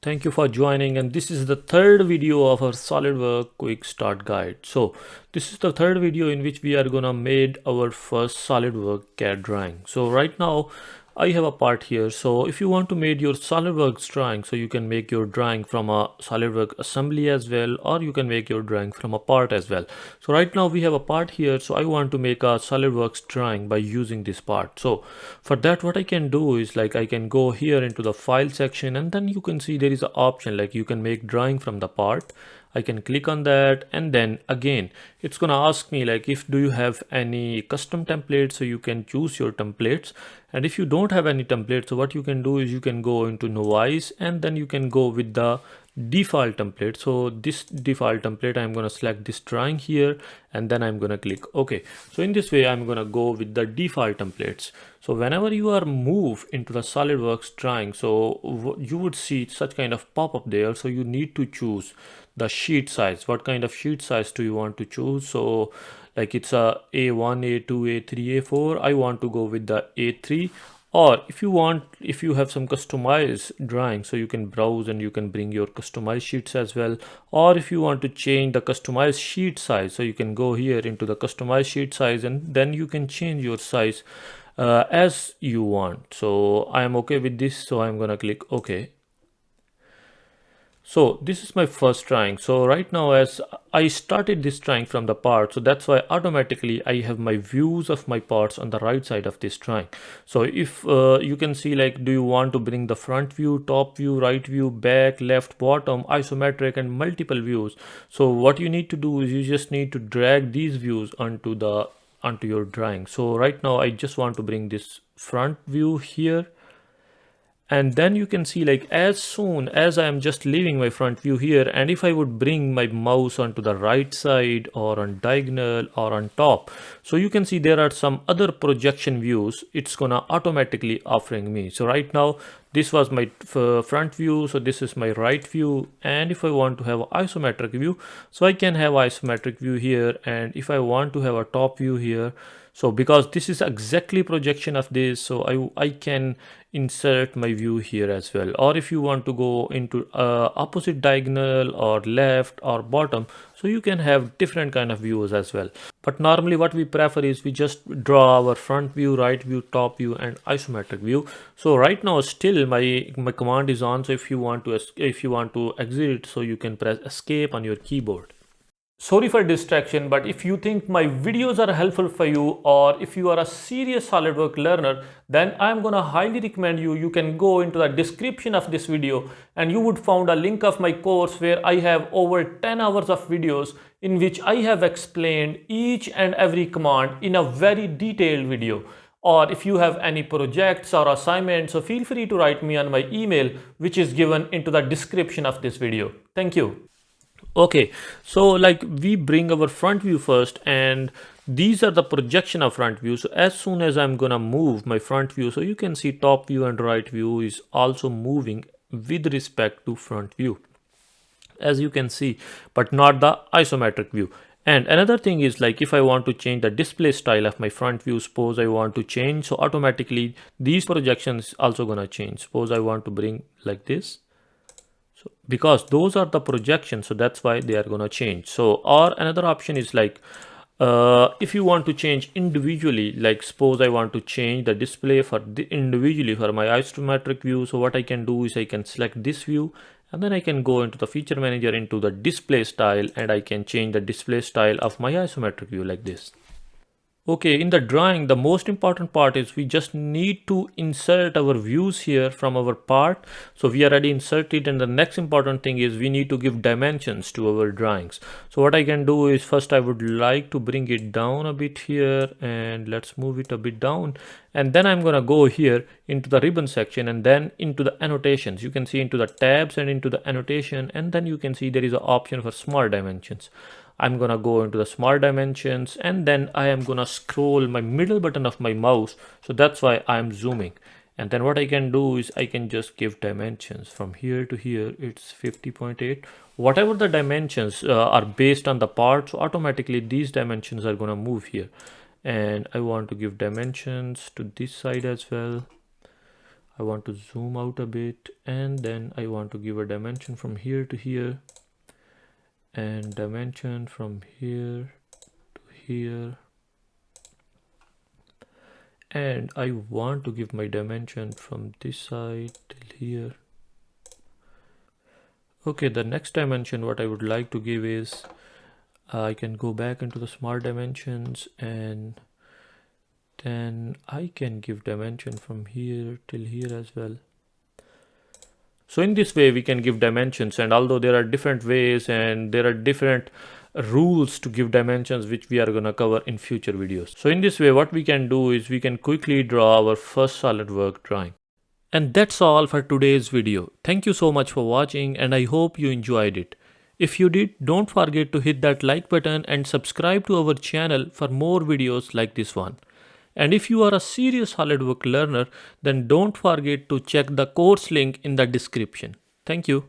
Thank you for joining, and this is the third video of our SolidWorks quick start guide. So this is the third video in which we are gonna made our first SolidWorks CAD drawing. So right now I have a part here. So if you want to make your SolidWorks drawing, so you can make your drawing from a SolidWorks assembly as well, or you can make your drawing from a part as well. So right now we have a part here, so I want to make a SolidWorks drawing by using this part. So for that, what I can do is like I can go here into the file section, and then you can see there is an option like you can make drawing from the part. I can click on that, and then again it's gonna ask me like if do you have any custom templates, so you can choose your templates. And if you don't have any templates, so what you can do is you can go into noise, and then you can go with the default template. So this default template, I'm going to select this drawing here, and then I'm going to click OK. So in this way I'm going to go with the default templates. So whenever you are move into the SolidWorks drawing, so you would see such kind of pop-up there. So you need to choose the sheet size. What kind of sheet size do you want to choose? So like it's a A1, A2, A3, A4. I want to go with the A3. Or if you have some customized drawing, so you can browse and you can bring your customized sheets as well. Or if you want to change the customized sheet size, so you can go here into the customized sheet size, and then you can change your size as you want. So I am okay with this, so I'm gonna click OK. So this is my first drawing. So right now, as I started this drawing from the part, so that's why automatically I have my views of my parts on the right side of this drawing. So if you can see like, do you want to bring the front view, top view, right view, back, left, bottom, isometric, and multiple views. So what you need to do is you just need to drag these views onto your drawing. So right now I just want to bring this front view here. And then you can see like as soon as I am just leaving my front view here, and if I would bring my mouse onto the right side or on diagonal or on top, so you can see there are some other projection views it's gonna automatically offering me. So right now this was my front view, so this is my right view. And if I want to have an isometric view, so I can have isometric view here. And if I want to have a top view here, so because this is exactly projection of this, so I can insert my view here as well. Or if you want to go into opposite diagonal or left or bottom, so you can have different kind of views as well. But normally what we prefer is we just draw our front view, right view, top view, and isometric view. So right now still my command is on. So if you want to exit, so you can press escape on your keyboard. Sorry for distraction, but if you think my videos are helpful for you, or if you are a serious SolidWorks learner, then I'm gonna highly recommend you can go into the description of this video, and you would find a link of my course where I have over 10 hours of videos in which I have explained each and every command in a very detailed video. Or if you have any projects or assignments, so feel free to write me on my email, which is given into the description of this video. Thank you. Okay, so like we bring our front view first, and these are the projection of front view. So as soon as I'm gonna move my front view, so you can see top view and right view is also moving with respect to front view, as you can see, but not the isometric view. And another thing is like if I want to change the display style of my front view, suppose I want to change, so automatically these projections also gonna change. Suppose I want to bring like this. So because those are the projections, so that's why they are going to change. So or another option is like if you want to change individually, like suppose I want to change the display for individually for my isometric view, so what I can do is I can select this view, and then I can go into the feature manager into the display style, and I can change the display style of my isometric view like this. Okay, in the drawing, the most important part is we just need to insert our views here from our part. So we already inserted, and the next important thing is we need to give dimensions to our drawings. So what I can do is first I would like to bring it down a bit here, and let's move it a bit down. And then I'm gonna go here into the ribbon section, and then into the annotations. You can see into the tabs and into the annotation, and then you can see there is an option for small dimensions. I'm gonna go into the small dimensions, and then I am gonna scroll my middle button of my mouse. So that's why I'm zooming. And then what I can do is I can just give dimensions from here to here. It's 50.8. Whatever the dimensions are based on the part, so automatically these dimensions are gonna move here. And I want to give dimensions to this side as well. I want to zoom out a bit, and then I want to give a dimension from here to here, and dimension from here to here, and I want to give my dimension from this side till here. Okay, the next dimension what I would like to give is I can go back into the smart dimensions, and then I can give dimension from here till here as well. So in this way we can give dimensions, and although there are different ways and there are different rules to give dimensions which we are going to cover in future videos. So in this way what we can do is we can quickly draw our first SolidWorks drawing. And that's all for today's video. Thank you so much for watching, and I hope you enjoyed it. If you did, don't forget to hit that like button and subscribe to our channel for more videos like this one. And if you are a serious SolidWorks learner, then don't forget to check the course link in the description. Thank you.